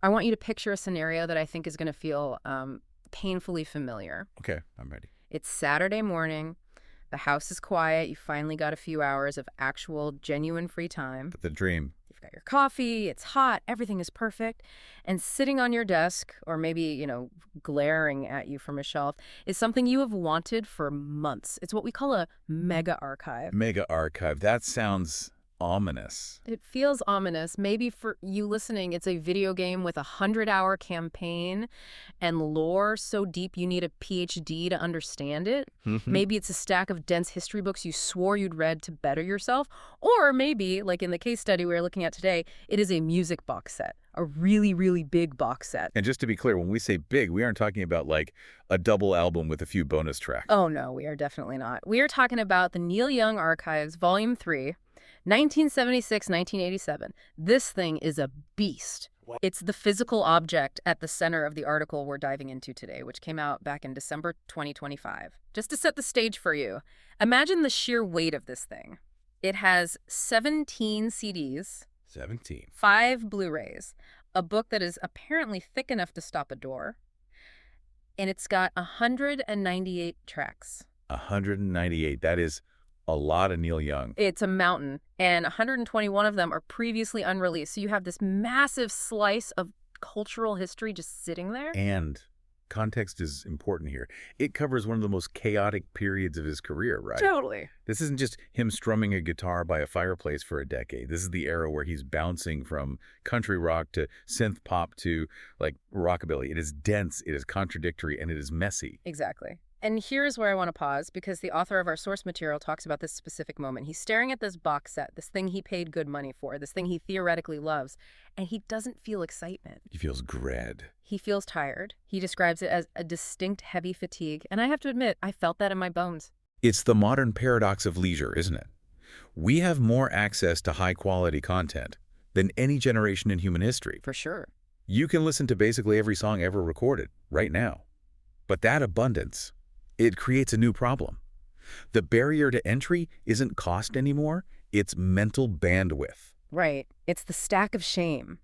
I want you to picture a scenario that I think is going to feel painfully familiar. Okay, I'm ready. It's Saturday morning. The house is quiet. You finally got a few hours of actual, genuine free time. The dream. You've got your coffee. It's hot. Everything is perfect. And sitting on your desk, or maybe, glaring at you from a shelf, is something you have wanted for months. It's what we call a mega archive. Mega archive. That sounds ominous. It feels ominous. Maybe for you listening, it's a video game with a 100-hour campaign and lore so deep you need a PhD to understand it. Maybe it's a stack of dense history books you swore you'd read to better yourself. Or maybe, like in the case study we were looking at today, it is a music box set, a really, really big box set. And just to be clear, when we say big, we aren't talking about like a double album with a few bonus tracks. Oh, no, we are definitely not. We are talking about the Neil Young Archives, Volume 3, 1976-1987. This thing is a beast. What? It's the physical object at the center of the article we're diving into today, which came out back in December 2025. Just to set the stage for you, imagine the sheer weight of this thing. It has 17 CDs, 17. 5 Blu-rays, a book that is apparently thick enough to stop a door, and it's got 198 tracks. 198. That is a lot of Neil Young. It's a mountain, and 121 of them are previously unreleased. So you have this massive slice of cultural history just sitting there. And context is important here. It covers one of the most chaotic periods of his career, right? Totally. This isn't just him strumming a guitar by a fireplace for a decade. This is the era where he's bouncing from country rock to synth pop to like rockabilly. It is dense, it is contradictory, and it is messy. Exactly. And here's where I want to pause, because the author of our source material talks about this specific moment. He's staring at this box set, this thing he paid good money for, this thing he theoretically loves, and he doesn't feel excitement. He feels dread. He feels tired. He describes it as a distinct heavy fatigue, and I have to admit, I felt that in my bones. It's the modern paradox of leisure, isn't it? We have more access to high-quality content than any generation in human history. For sure. You can listen to basically every song ever recorded right now. But that abundance, it creates a new problem. The barrier to entry isn't cost anymore, it's mental bandwidth. Right. It's the stack of shame.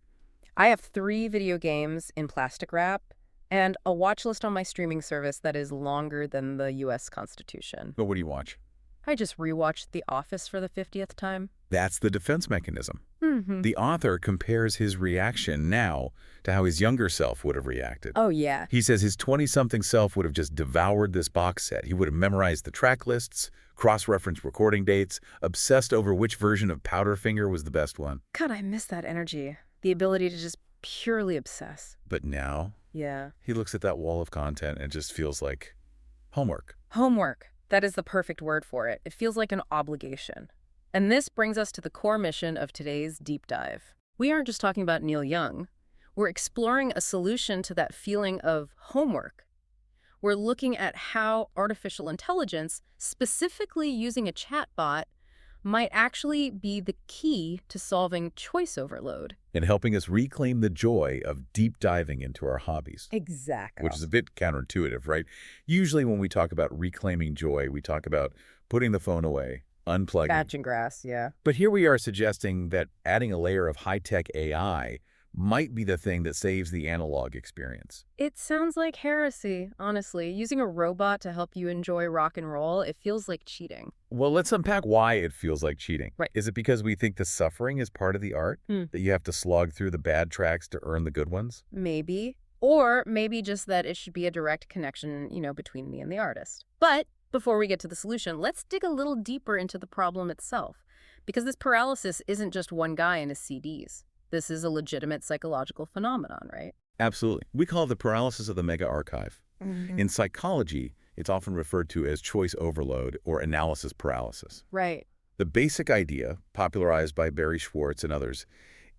I have 3 video games in plastic wrap and a watch list on my streaming service that is longer than the U.S. Constitution. But what do you watch? I just rewatched The Office for the 50th time. That's the defense mechanism. Mm-hmm. The author compares his reaction now to how his younger self would have reacted. Oh, yeah. He says his 20-something self would have just devoured this box set. He would have memorized the track lists, cross-referenced recording dates, obsessed over which version of Powderfinger was the best one. God, I miss that energy. The ability to just purely obsess. But now, Yeah. he looks at that wall of content and it just feels like homework. Homework. That is the perfect word for it. It feels like an obligation. And this brings us to the core mission of today's deep dive. We aren't just talking about Neil Young. We're exploring a solution to that feeling of homework. We're looking at how artificial intelligence, specifically using a chatbot, might actually be the key to solving choice overload. And helping us reclaim the joy of deep diving into our hobbies. Exactly. Which is a bit counterintuitive, right? Usually when we talk about reclaiming joy, we talk about putting the phone away, unplugging. Patching grass, yeah. But here we are suggesting that adding a layer of high-tech AI might be the thing that saves the analog experience. It sounds like heresy, honestly. Using a robot to help you enjoy rock and roll, it feels like cheating. Well, let's unpack why it feels like cheating. Right. Is it because we think the suffering is part of the art? That you have to slog through the bad tracks to earn the good ones? Maybe. Or maybe just that it should be a direct connection, between me and the artist. But before we get to the solution, let's dig a little deeper into the problem itself. Because this paralysis isn't just one guy and his CDs. This is a legitimate psychological phenomenon, right? Absolutely. We call it the paralysis of the mega archive. In psychology, it's often referred to as choice overload or analysis paralysis. Right. The basic idea, popularized by Barry Schwartz and others,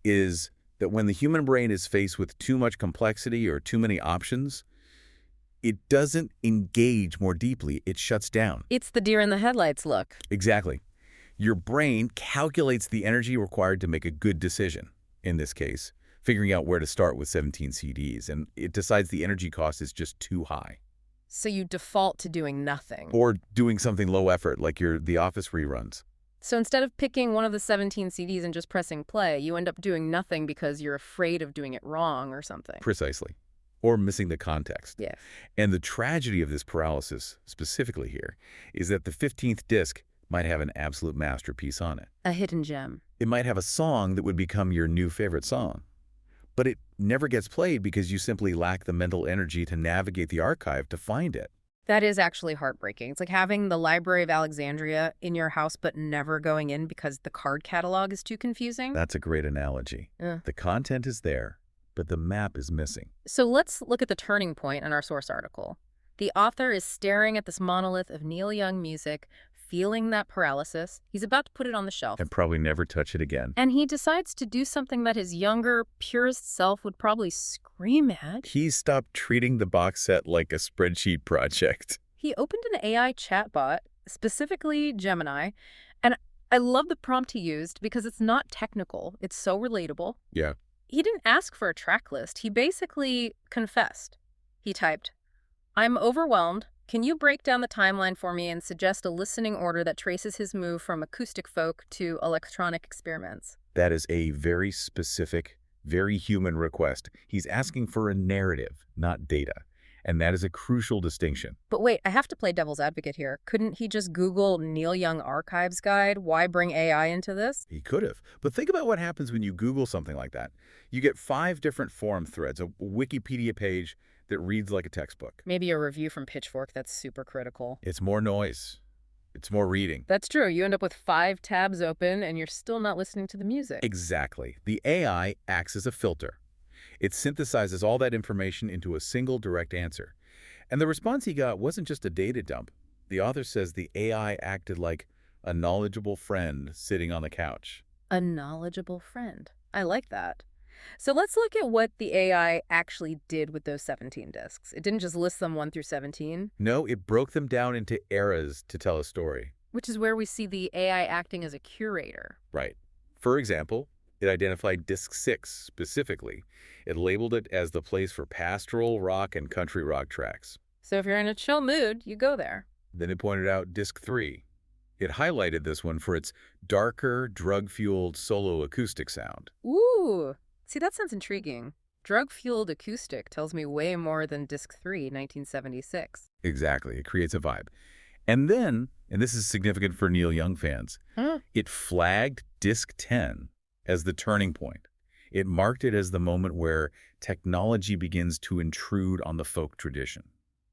is that when the human brain is faced with too much complexity or too many options, it doesn't engage more deeply, it shuts down. It's the deer in the headlights look. Exactly. Your brain calculates the energy required to make a good decision. In this case, figuring out where to start with 17 CDs, and it decides the energy cost is just too high. So you default to doing nothing. Or doing something low effort, like the Office reruns. So instead of picking one of the 17 CDs and just pressing play, you end up doing nothing because you're afraid of doing it wrong or something. Precisely. Or missing the context. Yes. And the tragedy of this paralysis, specifically here, is that the 15th disc might have an absolute masterpiece on it. A hidden gem. It might have a song that would become your new favorite song. But it never gets played because you simply lack the mental energy to navigate the archive to find it. That is actually heartbreaking. It's like having the Library of Alexandria in your house but never going in because the card catalog is too confusing. That's a great analogy. The content is there, but the map is missing. So let's look at the turning point in our source article. The author is staring at this monolith of Neil Young music, feeling that paralysis. He's about to put it on the shelf. And probably never touch it again. And he decides to do something that his younger, purest self would probably scream at. He stopped treating the box set like a spreadsheet project. He opened an AI chatbot, specifically Gemini, and I love the prompt he used because it's not technical. It's so relatable. Yeah. He didn't ask for a track list. He basically confessed. He typed, "I'm overwhelmed. Can you break down the timeline for me and suggest a listening order that traces his move from acoustic folk to electronic experiments?" That is a very specific, very human request. He's asking for a narrative, not data. And that is a crucial distinction. But wait, I have to play devil's advocate here. Couldn't he just Google Neil Young Archives Guide? Why bring AI into this? He could have. But think about what happens when you Google something like that. You get 5 different forum threads, a Wikipedia page that reads like a textbook. Maybe a review from Pitchfork that's super critical. It's more noise. It's more reading. That's true. You end up with 5 tabs open and you're still not listening to the music. Exactly. The AI acts as a filter. It synthesizes all that information into a single direct answer. And the response he got wasn't just a data dump. The author says the AI acted like a knowledgeable friend sitting on the couch. A knowledgeable friend. I like that. So let's look at what the AI actually did with those 17 discs. It didn't just list them 1 through 17. No, it broke them down into eras to tell a story. Which is where we see the AI acting as a curator. Right. For example, it identified Disc 6 specifically. It labeled it as the place for pastoral rock and country rock tracks. So if you're in a chill mood, you go there. Then it pointed out Disc 3. It highlighted this one for its darker, drug-fueled solo acoustic sound. Ooh, see, that sounds intriguing. Drug-fueled acoustic tells me way more than Disc 3, 1976. Exactly. It creates a vibe. And then, and this is significant for Neil Young fans, it flagged Disc 10 as the turning point. It marked it as the moment where technology begins to intrude on the folk tradition.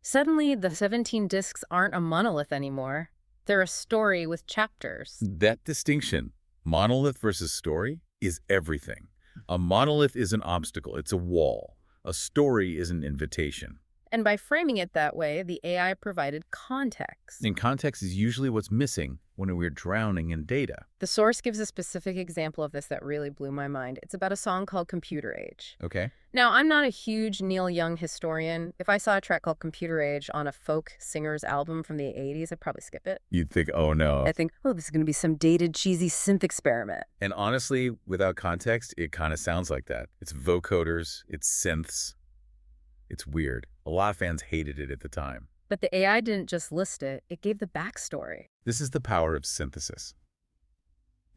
Suddenly, the 17 discs aren't a monolith anymore. They're a story with chapters. That distinction, monolith versus story, is everything. A monolith is an obstacle. It's a wall. A story is an invitation. And by framing it that way, the AI provided context. And context is usually what's missing when we're drowning in data. The source gives a specific example of this that really blew my mind. It's about a song called Computer Age. Okay. Now, I'm not a huge Neil Young historian. If I saw a track called Computer Age on a folk singer's album from the 80s, I'd probably skip it. You'd think, oh no. I think, oh, this is going to be some dated, cheesy synth experiment. And honestly, without context, it kind of sounds like that. It's vocoders, it's synths. It's weird. A lot of fans hated it at the time. But the AI didn't just list it, it gave the backstory. This is the power of synthesis.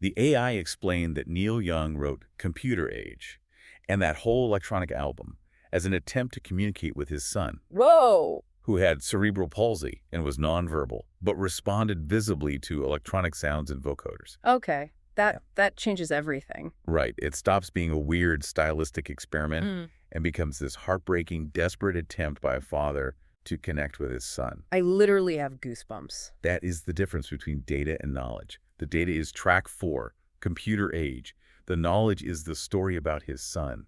The AI explained that Neil Young wrote Computer Age and that whole electronic album as an attempt to communicate with his son, Whoa! who had cerebral palsy and was nonverbal, but responded visibly to electronic sounds and vocoders. Okay, that changes everything. Right. It stops being a weird stylistic experiment and becomes this heartbreaking, desperate attempt by a father to connect with his son. I literally have goosebumps. That is the difference between data and knowledge. The data is track 4, Computer Age. The knowledge is the story about his son.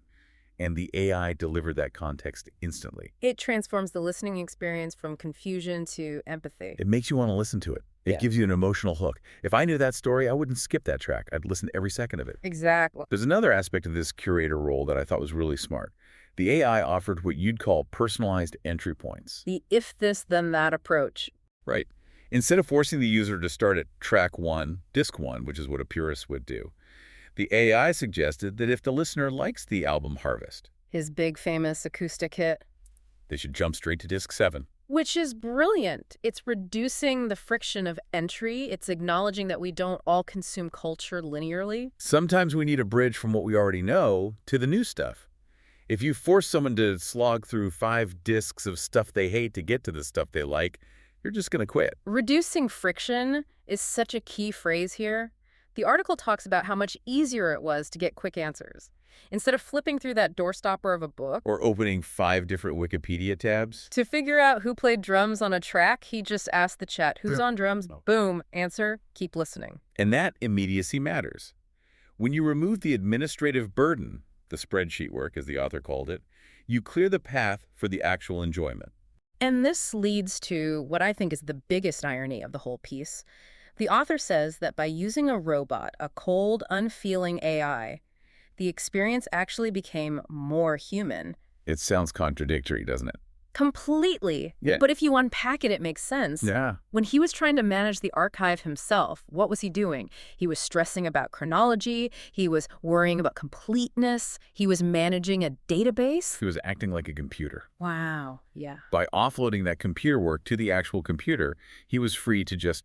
And the AI delivered that context instantly. It transforms the listening experience from confusion to empathy. It makes you want to listen to it. It gives you an emotional hook. If I knew that story, I wouldn't skip that track. I'd listen every second of it. Exactly. There's another aspect of this curator role that I thought was really smart. The AI offered what you'd call personalized entry points. The if this, then that approach. Right. Instead of forcing the user to start at track 1, disc 1, which is what a purist would do, the AI suggested that if the listener likes the album Harvest, His big famous acoustic hit. they should jump straight to disc 7. Which is brilliant. It's reducing the friction of entry. It's acknowledging that we don't all consume culture linearly. Sometimes we need a bridge from what we already know to the new stuff. If you force someone to slog through 5 discs of stuff they hate to get to the stuff they like, you're just going to quit. Reducing friction is such a key phrase here. The article talks about how much easier it was to get quick answers. Instead of flipping through that doorstopper of a book, Or opening 5 different Wikipedia tabs. to figure out who played drums on a track, he just asked the chat, who's on drums? Boom, answer, keep listening. And that immediacy matters. When you remove the administrative burden, the spreadsheet work as the author called it, you clear the path for the actual enjoyment. And this leads to what I think is the biggest irony of the whole piece. The author says that by using a robot, a cold, unfeeling AI, the experience actually became more human. It sounds contradictory, doesn't it? Completely. Yeah. But if you unpack it, it makes sense. Yeah. When he was trying to manage the archive himself, what was he doing? He was stressing about chronology. He was worrying about completeness. He was managing a database. He was acting like a computer. Wow. Yeah. By offloading that computer work to the actual computer, he was free to just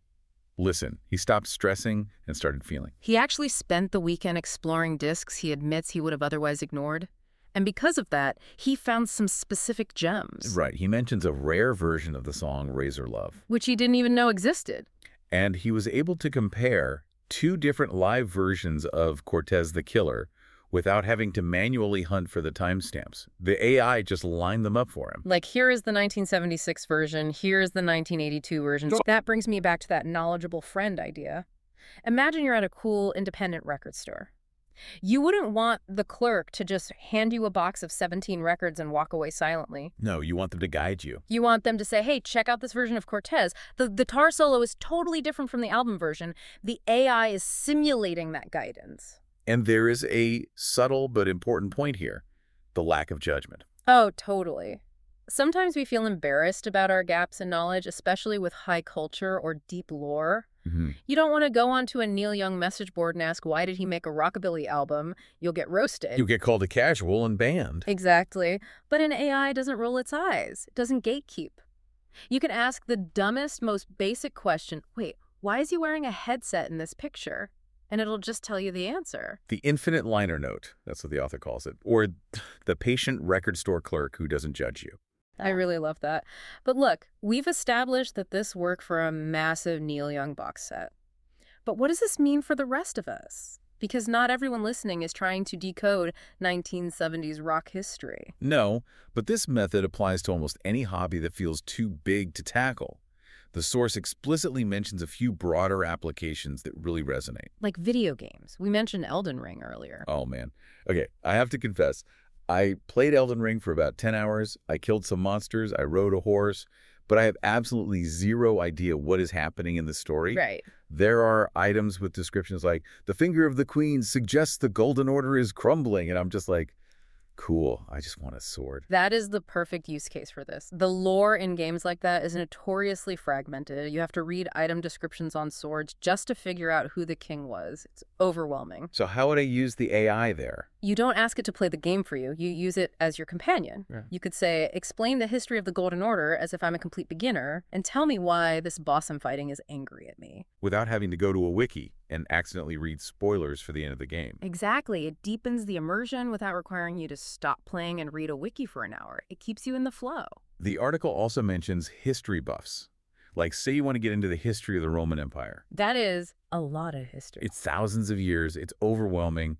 listen. He stopped stressing and started feeling. He actually spent the weekend exploring discs he admits he would have otherwise ignored. And because of that, he found some specific gems. Right. He mentions a rare version of the song Razor Love. Which he didn't even know existed. And he was able to compare 2 different live versions of Cortez the Killer without having to manually hunt for the timestamps. The AI just lined them up for him. Like, here is the 1976 version, here is the 1982 version. That brings me back to that knowledgeable friend idea. Imagine you're at a cool independent record store. You wouldn't want the clerk to just hand you a box of 17 records and walk away silently. No, you want them to guide you. You want them to say, hey, check out this version of Cortez. The guitar solo is totally different from the album version. The AI is simulating that guidance. And there is a subtle but important point here, the lack of judgment. Oh, totally. Sometimes we feel embarrassed about our gaps in knowledge, especially with high culture or deep lore. You don't want to go onto a Neil Young message board and ask, why did he make a rockabilly album? You'll get roasted. You get called a casual and banned. Exactly. But an AI doesn't roll its eyes. It doesn't gatekeep. You can ask the dumbest, most basic question, wait, why is he wearing a headset in this picture? And it'll just tell you the answer. The infinite liner note, that's what the author calls it, or the patient record store clerk who doesn't judge you. I really love that. But look, we've established that this worked for a massive Neil Young box set. But what does this mean for the rest of us? Because not everyone listening is trying to decode 1970s rock history. No, but this method applies to almost any hobby that feels too big to tackle. The source explicitly mentions a few broader applications that really resonate. Like video games. We mentioned Elden Ring earlier. Oh, man. Okay, I have to confess, I played Elden Ring for about 10 hours. I killed some monsters. I rode a horse. But I have absolutely zero idea what is happening in the story. Right. There are items with descriptions like, the finger of the queen suggests the golden order is crumbling. And I'm just like, cool, I just want a sword. That is the perfect use case for this. The lore in games like that is notoriously fragmented. You have to read item descriptions on swords just to figure out who the king was. It's overwhelming. So how would I use the AI there? You don't ask it to play the game for you. You use it as your companion. Yeah. You could say, explain the history of the Golden Order as if I'm a complete beginner, and tell me why this boss I'm fighting is angry at me. Without having to go to a wiki and accidentally read spoilers for the end of the game. Exactly. It deepens the immersion without requiring you to stop playing and read a wiki for an hour. It keeps you in the flow. The article also mentions history buffs. Like, say you want to get into the history of the Roman Empire. That is a lot of history. It's thousands of years. It's overwhelming.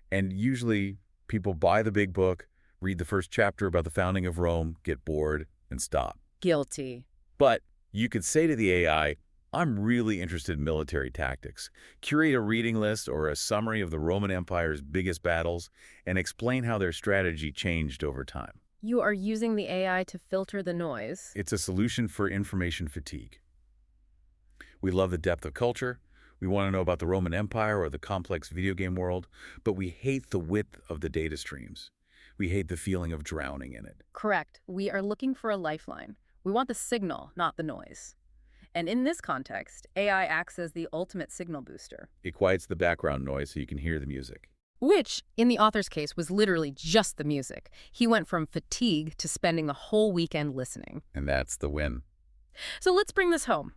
And usually people buy the big book, read the first chapter about the founding of Rome, get bored, and stop. Guilty. But you could say to the AI, I'm really interested in military tactics. Curate a reading list or a summary of the Roman Empire's biggest battles and explain how their strategy changed over time. You are using the AI to filter the noise. It's a solution for information fatigue. We love the depth of culture. We want to know about the Roman Empire or the complex video game world, but we hate the width of the data streams. We hate the feeling of drowning in it. Correct. We are looking for a lifeline. We want the signal, not the noise. And in this context, AI acts as the ultimate signal booster. It quiets the background noise so you can hear the music. which, in the author's case, was literally just the music. He went from fatigue to spending the whole weekend listening. And that's the win. So let's bring this home.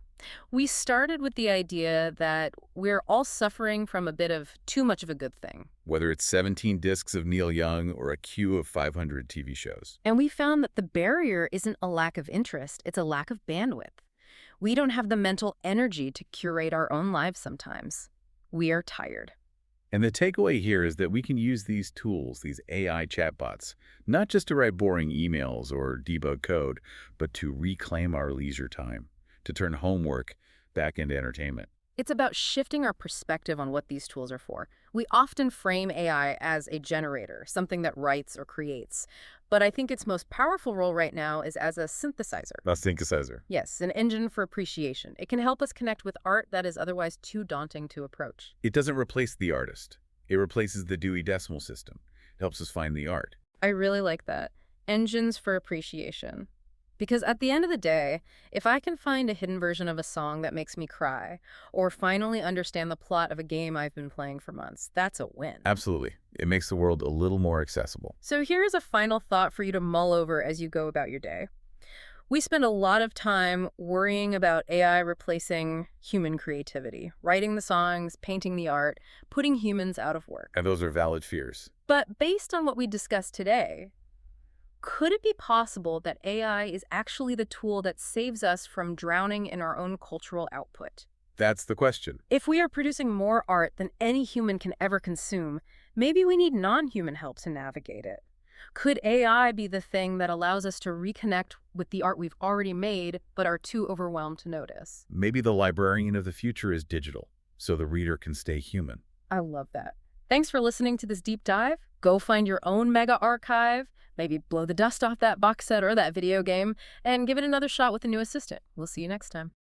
We started with the idea that we're all suffering from a bit of too much of a good thing. Whether it's 17 discs of Neil Young or a queue of 500 TV shows. And we found that the barrier isn't a lack of interest, it's a lack of bandwidth. We don't have the mental energy to curate our own lives sometimes. We are tired. And the takeaway here is that we can use these tools, these AI chatbots, not just to write boring emails or debug code, but to reclaim our leisure time, to turn homework back into entertainment. It's about shifting our perspective on what these tools are for. We often frame AI as a generator, something that writes or creates. But I think its most powerful role right now is as a synthesizer. A synthesizer. Yes, an engine for appreciation. It can help us connect with art that is otherwise too daunting to approach. It doesn't replace the artist. It replaces the Dewey Decimal System. It helps us find the art. I really like that. Engines for appreciation. Because at the end of the day, if I can find a hidden version of a song that makes me cry, or finally understand the plot of a game I've been playing for months, that's a win. Absolutely. It makes the world a little more accessible. So here's a final thought for you to mull over as you go about your day. We spend a lot of time worrying about AI replacing human creativity, writing the songs, painting the art, putting humans out of work. And those are valid fears. But based on what we discussed today, could it be possible that AI is actually the tool that saves us from drowning in our own cultural output? That's the question. If we are producing more art than any human can ever consume, maybe we need non-human help to navigate it. Could AI be the thing that allows us to reconnect with the art we've already made but are too overwhelmed to notice? Maybe the librarian of the future is digital, so the reader can stay human. I love that. Thanks for listening to this deep dive. Go find your own mega archive, maybe blow the dust off that box set or that video game, and give it another shot with the new assistant. We'll see you next time.